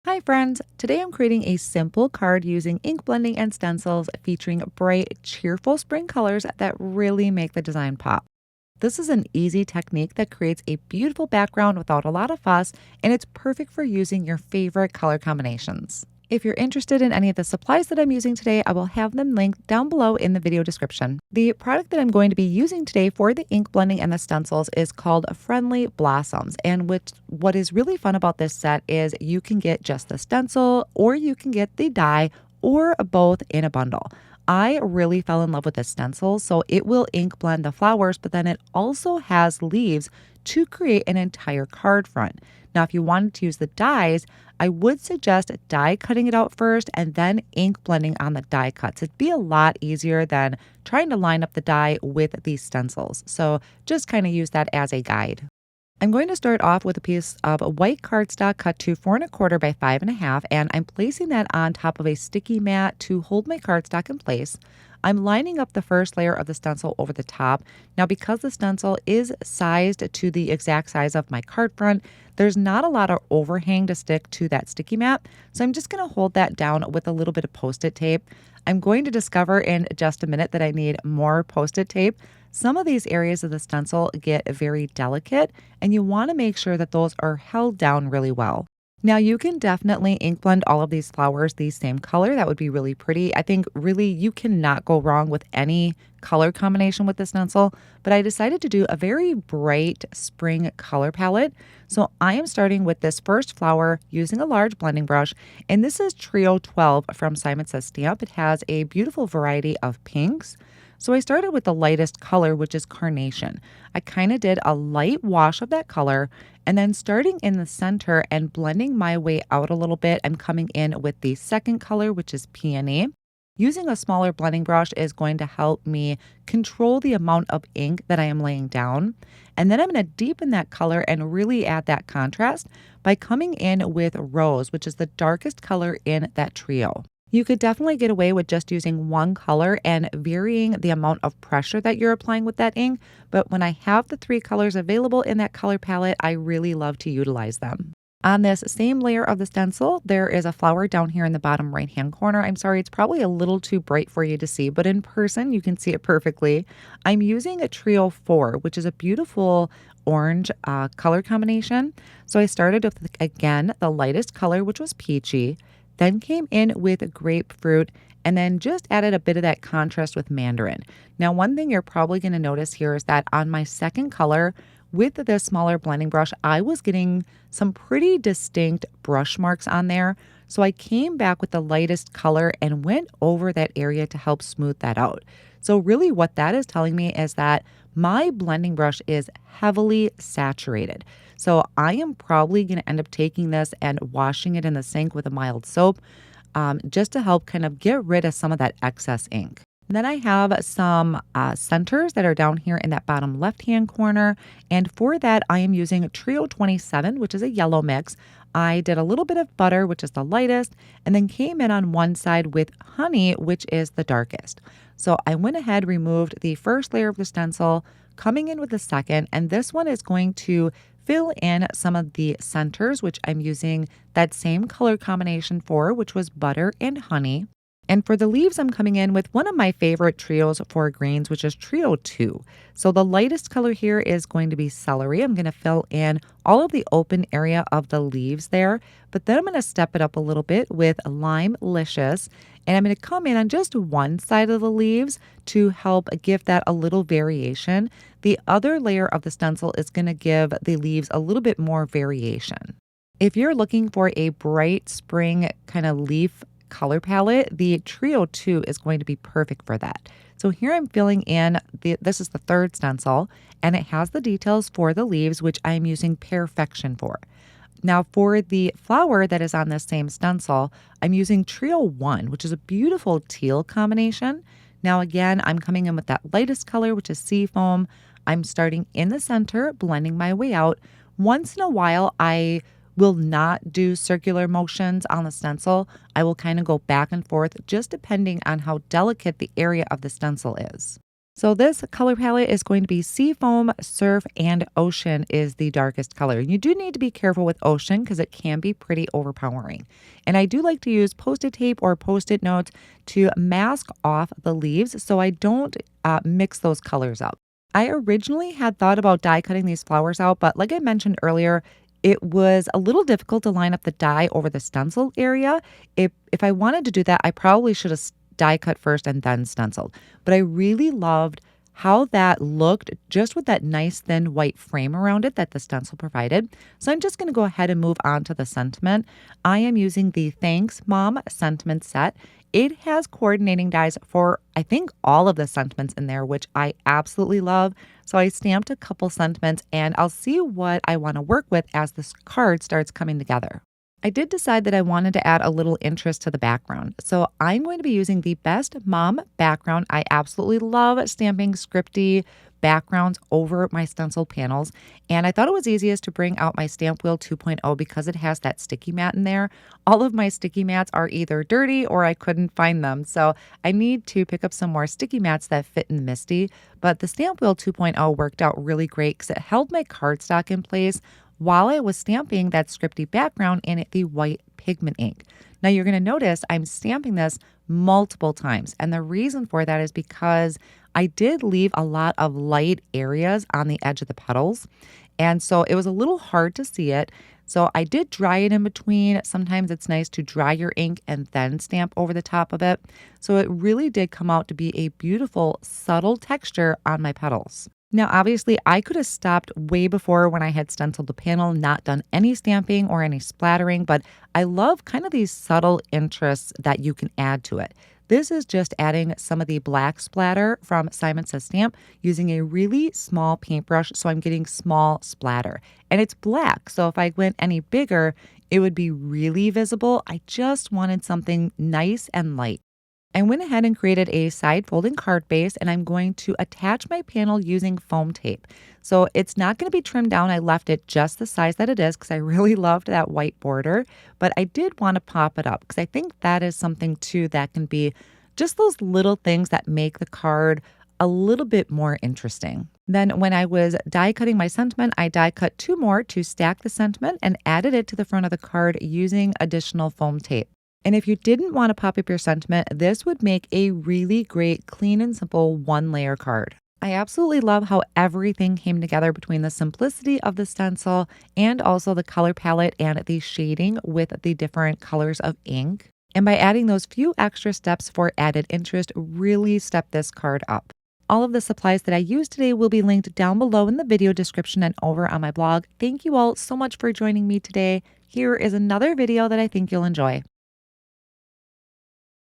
Hi friends, today I'm creating a simple card using ink blending and stencils featuring bright, cheerful spring colors that really make the design pop. This is an easy technique that creates a beautiful background without a lot of fuss, and it's perfect for using your favorite color combinations. If you're interested in any of the supplies that I'm using today, I will have them linked down below in the video description. The product that I'm going to be using today for the ink blending and the stencils is called Friendly Blossoms. And what is really fun about this set is you can get just the stencil or you can get the die or both in a bundle. I really fell in love with this stencil, so it will ink blend the flowers, but then it also has leaves to create an entire card front. Now, if you wanted to use the dies, I would suggest die cutting it out first and then ink blending on the die cuts. It'd be a lot easier than trying to line up the die with these stencils. So just kind of use that as a guide. I'm going to start off with a piece of white cardstock cut to 4¼ by 5½, and I'm placing that on top of a sticky mat to hold my cardstock in place. I'm lining up the first layer of the stencil over the top. Now, because the stencil is sized to the exact size of my card front, there's not a lot of overhang to stick to that sticky mat, so I'm just going to hold that down with a little bit of Post-it tape. I'm going to discover in just a minute that I need more Post-it tape. Some of these areas of the stencil get very delicate, and you want to make sure that those are held down really well. Now, you can definitely ink blend all of these flowers the same color. That would be really pretty. I think really you cannot go wrong with any color combination with this stencil, but I decided to do a very bright spring color palette. So I am starting with this first flower using a large blending brush, and this is Trio 12 from Simon Says Stamp. It has a beautiful variety of pinks. So I started with the lightest color, which is carnation. I kind of did a light wash of that color, and then starting in the center and blending my way out a little bit, I'm coming in with the second color, which is peony. Using a smaller blending brush is going to help me control the amount of ink that I am laying down. And then I'm going to deepen that color and really add that contrast by coming in with rose, which is the darkest color in that trio. You could definitely get away with just using one color and varying the amount of pressure that you're applying with that ink, but when I have the three colors available in that color palette, I really love to utilize them. On this same layer of the stencil, there is a flower down here in the bottom right-hand corner. I'm sorry, it's probably a little too bright for you to see, but in person, you can see it perfectly. I'm using a Trio 4, which is a beautiful orange color combination. So I started with, again, the lightest color, which was peachy, then came in with grapefruit, and then just added a bit of that contrast with mandarin. Now, one thing you're probably going to notice here is that on my second color, with the smaller blending brush, I was getting some pretty distinct brush marks on there. So I came back with the lightest color and went over that area to help smooth that out. So really what that is telling me is that my blending brush is heavily saturated. So I am probably going to end up taking this and washing it in the sink with a mild soap just to help kind of get rid of some of that excess ink. And then I have some centers that are down here in that bottom left-hand corner. And for that, I am using Trio 27, which is a yellow mix. I did a little bit of butter, which is the lightest, and then came in on one side with honey, which is the darkest. So I went ahead, removed the first layer of the stencil, coming in with the second, and this one is going to fill in some of the centers, which I'm using that same color combination for, which was butter and honey. And for the leaves, I'm coming in with one of my favorite trios for greens, which is Trio 2. So the lightest color here is going to be celery. I'm going to fill in all of the open area of the leaves there, but then I'm going to step it up a little bit with Lime-licious, and I'm going to come in on just one side of the leaves to help give that a little variation. The other layer of the stencil is going to give the leaves a little bit more variation. If you're looking for a bright spring kind of leaf color palette, the Trio 2 is going to be perfect for that. So here I'm filling in, this is the third stencil, and it has the details for the leaves, which I'm using Perfection for. Now for the flower that is on this same stencil, I'm using Trio 1, which is a beautiful teal combination. Now again, I'm coming in with that lightest color, which is Seafoam. I'm starting in the center, blending my way out. Once in a while, I will not do circular motions on the stencil. I will kind of go back and forth just depending on how delicate the area of the stencil is. So this color palette is going to be Seafoam, Surf, and Ocean is the darkest color. You do need to be careful with Ocean because it can be pretty overpowering. And I do like to use Post-it tape or Post-it notes to mask off the leaves so I don't mix those colors up. I originally had thought about die cutting these flowers out, but like I mentioned earlier, it was a little difficult to line up the die over the stencil area. If I wanted to do that, I probably should have die cut first and then stenciled. But I really loved how that looked just with that nice thin white frame around it that the stencil provided. So I'm just going to go ahead and move on to the sentiment. I am using the Thanks Mom sentiment set. It has coordinating dies for, I think, all of the sentiments in there, which I absolutely love. So I stamped a couple sentiments and I'll see what I want to work with as this card starts coming together. I did decide that I wanted to add a little interest to the background. So I'm going to be using the Best Mom background. I absolutely love stamping scripty backgrounds over my stencil panels. And I thought it was easiest to bring out my Stamp Wheel 2.0 because it has that sticky mat in there. All of my sticky mats are either dirty or I couldn't find them. So I need to pick up some more sticky mats that fit in the Misty. But the Stamp Wheel 2.0 worked out really great because it held my cardstock in place while I was stamping that scripty background in the white pigment ink. Now you're going to notice I'm stamping this multiple times. And the reason for that is because I did leave a lot of light areas on the edge of the petals. And so it was a little hard to see it. So I did dry it in between. Sometimes it's nice to dry your ink and then stamp over the top of it. So it really did come out to be a beautiful, subtle texture on my petals. Now, obviously, I could have stopped way before when I had stenciled the panel, not done any stamping or any splattering, but I love kind of these subtle interests that you can add to it. This is just adding some of the black splatter from Simon Says Stamp using a really small paintbrush, so I'm getting small splatter. And it's black, so if I went any bigger, it would be really visible. I just wanted something nice and light. I went ahead and created a side folding card base and I'm going to attach my panel using foam tape. So it's not going to be trimmed down. I left it just the size that it is because I really loved that white border, but I did want to pop it up because I think that is something too that can be just those little things that make the card a little bit more interesting. Then when I was die cutting my sentiment, I die cut 2 more to stack the sentiment and added it to the front of the card using additional foam tape. And if you didn't want to pop up your sentiment, this would make a really great, clean and simple 1-layer card. I absolutely love how everything came together between the simplicity of the stencil and also the color palette and the shading with the different colors of ink. And by adding those few extra steps for added interest, really stepped this card up. All of the supplies that I used today will be linked down below in the video description and over on my blog. Thank you all so much for joining me today. Here is another video that I think you'll enjoy.